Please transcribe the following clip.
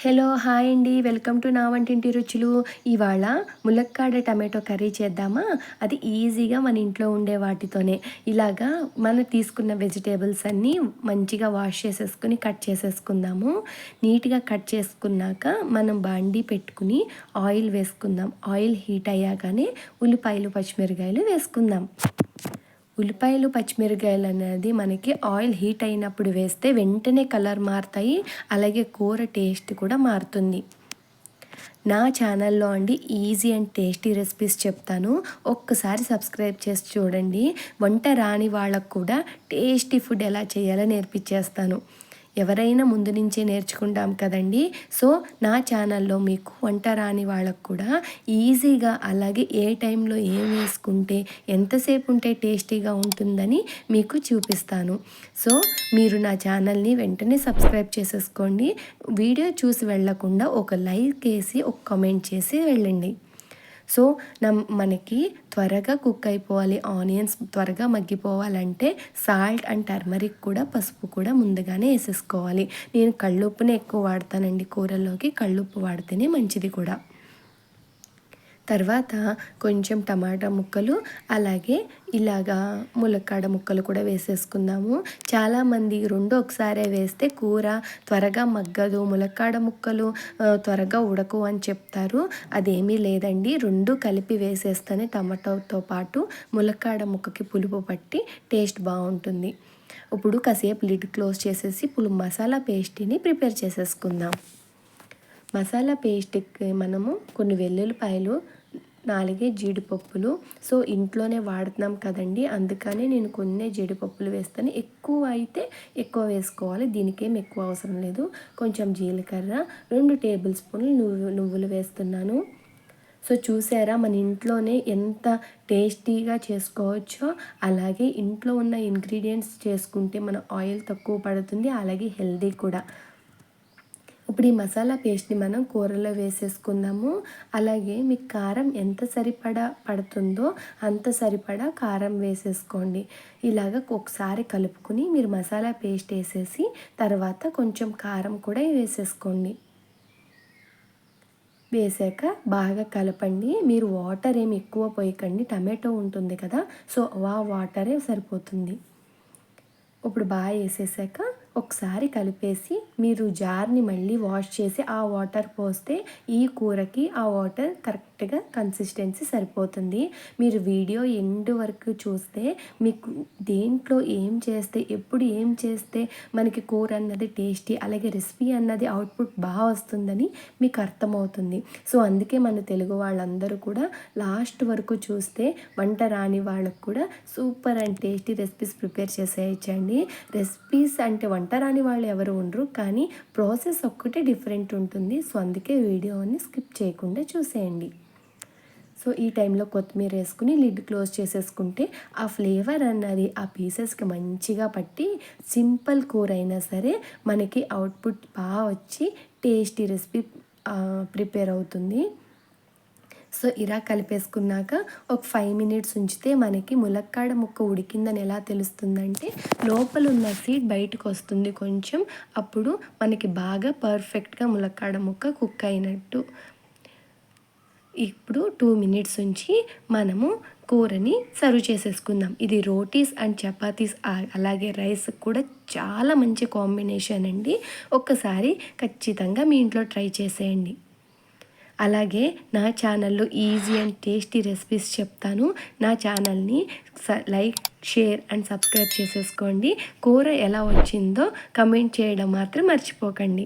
Hello hi అండి, welcome to నా వంటింటి రుచులు. ఇవాళ ములక్కాడ టమాటో కర్రీ చేద్దామా? అది ఈజీగా మన ఇంట్లో ఉండే వాటితోనే. ఇలాగా మనం తీసుకున్న వెజిటేబుల్స్ అన్నీ మంచిగా వాష్ చేసేసుకుని కట్ చేసేసుకుందాము. నీట్గా కట్ చేసుకున్నాక మనం బాండీ పెట్టుకుని ఆయిల్ వేసుకుందాం. ఆయిల్ హీట్ అయ్యాకనే ఉల్లిపాయలు పచ్చిమిరకాయలు వేసుకుందాం. ఉల్లిపాయలు పచ్చిమిరకాయలు అనేది మనకి ఆయిల్ హీట్ అయినప్పుడు వేస్తే వెంటనే కలర్ మారుతాయి, అలాగే కూర టేస్ట్ కూడా మారుతుంది. నా ఛానల్లో అండి ఈజీ అండ్ టేస్టీ రెసిపీస్ చెప్తాను, ఒక్కసారి సబ్స్క్రైబ్ చేసి చూడండి. వంట రాని వాళ్ళకు కూడా టేస్టీ ఫుడ్ ఎలా చేయాలో నేర్పించేస్తాను. ఎవరైనా ముందు నుంచే నేర్చుకుంటాం కదండి. సో నా ఛానల్లో మీకు వంట రాని వాళ్ళకు కూడా ఈజీగా, అలాగే ఏ టైంలో ఏం వేసుకుంటే ఎంతసేపు ఉంటే టేస్టీగా ఉంటుందని మీకు చూపిస్తాను. సో మీరు నా ఛానల్ని వెంటనే సబ్స్క్రైబ్ చేసేసుకోండి. వీడియో చూసి వెళ్ళకుండా ఒక లైక్ వేసి ఒక కామెంట్ చేసి వెళ్ళండి. సో మనకి త్వరగా కుక్ అయిపోవాలి, ఆనియన్స్ త్వరగా మగ్గిపోవాలంటే సాల్ట్ అండ్ టర్మరిక్ కూడా, పసుపు కూడా ముందుగానే వేసేసుకోవాలి. నేను కళ్ళుప్పునే ఎక్కువ వాడతానండి కూరల్లోకి, కళ్ళుప్పు వాడితేనే మంచిది కూడా. తర్వాత కొంచెం టమాటా ముక్కలు, అలాగే ఇలాగా ములక్కాడ ముక్కలు కూడా వేసేసుకుందాము. చాలామంది రెండు ఒకసారే వేస్తే కూర త్వరగా మగ్గదు, ములక్కాడ ముక్కలు త్వరగా ఉడకు అని చెప్తారు. అదేమీ లేదండి, రెండు కలిపి వేసేస్తేనే టమాటోతో పాటు ములక్కాడ ముక్కకి పులుపు పట్టి టేస్ట్ బాగుంటుంది. ఇప్పుడు కాసేపు లిడ్ క్లోజ్ చేసేసి మసాలా పేస్ట్ని ప్రిపేర్ చేసేసుకుందాం. మసాలా పేస్ట్కి మనము కొన్ని వెల్లుల్లిపాయలు, 4 జీడిపప్పులు, సో ఇంట్లోనే వాడుతున్నాం కదండి, అందుకని నేను కొన్ని జీడిపప్పులు వేస్తాను. ఎక్కువ అయితే ఎక్కువ వేసుకోవాలి, దీనికేం ఎక్కువ అవసరం లేదు. కొంచెం జీలకర్ర, 2 టేబుల్ స్పూన్లు నువ్వులు వేస్తున్నాను. సో చూసారా, మన ఇంట్లోనే ఎంత టేస్టీగా చేసుకోవచ్చో. అలాగే ఇంట్లో ఉన్న ఇంగ్రీడియంట్స్ చేసుకుంటే మన ఆయిల్ తక్కువ పడుతుంది, అలాగే హెల్దీ కూడా. ఇప్పుడు ఈ మసాలా పేస్ట్ని మనం కూరలో వేసేసుకుందాము. అలాగే మీకు కారం ఎంత సరిపడా పడుతుందో అంత సరిపడా కారం వేసేసుకోండి. ఇలాగ ఒకసారి కలుపుకుని మీరు మసాలా పేస్ట్ వేసేసి తర్వాత కొంచెం కారం కూడా వేసేసుకోండి. వేసాక బాగా కలపండి. మీరు వాటర్ ఏమి ఎక్కువ పోయకండి, టమాటో ఉంటుంది కదా, సో ఆ వాటరే సరిపోతుంది. ఇప్పుడు బాగా వేసేసాక ఒకసారి కలిపేసి మీరు జార్ని మళ్ళీ వాష్ చేసి ఆ వాటర్ పోస్తే ఈ కూరకి ఆ వాటర్ కరెక్ట్గా కన్సిస్టెన్సీ సరిపోతుంది. మీరు వీడియో ఎండ్ వరకు చూస్తే మీకు దేంట్లో ఏం చేస్తే, ఎప్పుడు ఏం చేస్తే మనకి కూర అన్నది టేస్టీ, అలాగే రెసిపీ అన్నది అవుట్పుట్ బాగా వస్తుందని మీకు అర్థమవుతుంది. సో అందుకే మన తెలుగు వాళ్ళందరూ కూడా లాస్ట్ వరకు చూస్తే వంట రాని వాళ్ళకు కూడా super and tasty recipes prepare చేసేయచ్చండి. రెసిపీస్ అంటే వంట రాని వాళ్ళు ఎవరు ఉండరు, కానీ ప్రాసెస్ ఒక్కటే డిఫరెంట్ ఉంటుంది. సో అందుకే వీడియోని స్కిప్ చేయకుండా చూసేయండి. సో ఈ టైంలో కొత్తిమీర వేసుకుని లిడ్ క్లోజ్ చేసేసుకుంటే ఆ ఫ్లేవర్ అన్నది ఆ పీసెస్కి మంచిగా పట్టి సింపుల్ కూర అయినా సరే మనకి అవుట్పుట్ బాగా వచ్చి టేస్టీ రెసిపీ ప్రిపేర్ అవుతుంది. సో ఇలా కలిపేసుకున్నాక ఒక 5 మినిట్స్ ఉంచితే మనకి ములక్కాడ ముక్క ఉడికిందని ఎలా తెలుస్తుందంటే లోపల ఉన్న సీడ్ బయటకు వస్తుంది కొంచెం, అప్పుడు మనకి బాగా పర్ఫెక్ట్గా ములక్కాడ ముక్క కుక్ అయినట్టు. ఇప్పుడు 2 మినిట్స్ ఉంచి మనము కూరని సర్వ్ చేసేసుకుందాం. ఇది రోటీస్ అండ్ చపాతీస్ అలాగే రైస్ కూడా చాలా మంచి కాంబినేషన్ అండి. ఒక్కసారి ఖచ్చితంగా మీ ఇంట్లో ట్రై చేసేయండి. అలాగే నా ఛానల్లో ఈజీ అండ్ టేస్టీ రెసిపీస్ చెప్తాను. నా ఛానల్ని లైక్, షేర్ అండ్ సబ్స్క్రైబ్ చేసేసుకోండి. కూర ఎలా వచ్చిందో కమెంట్ చేయడం మాత్రం మర్చిపోకండి.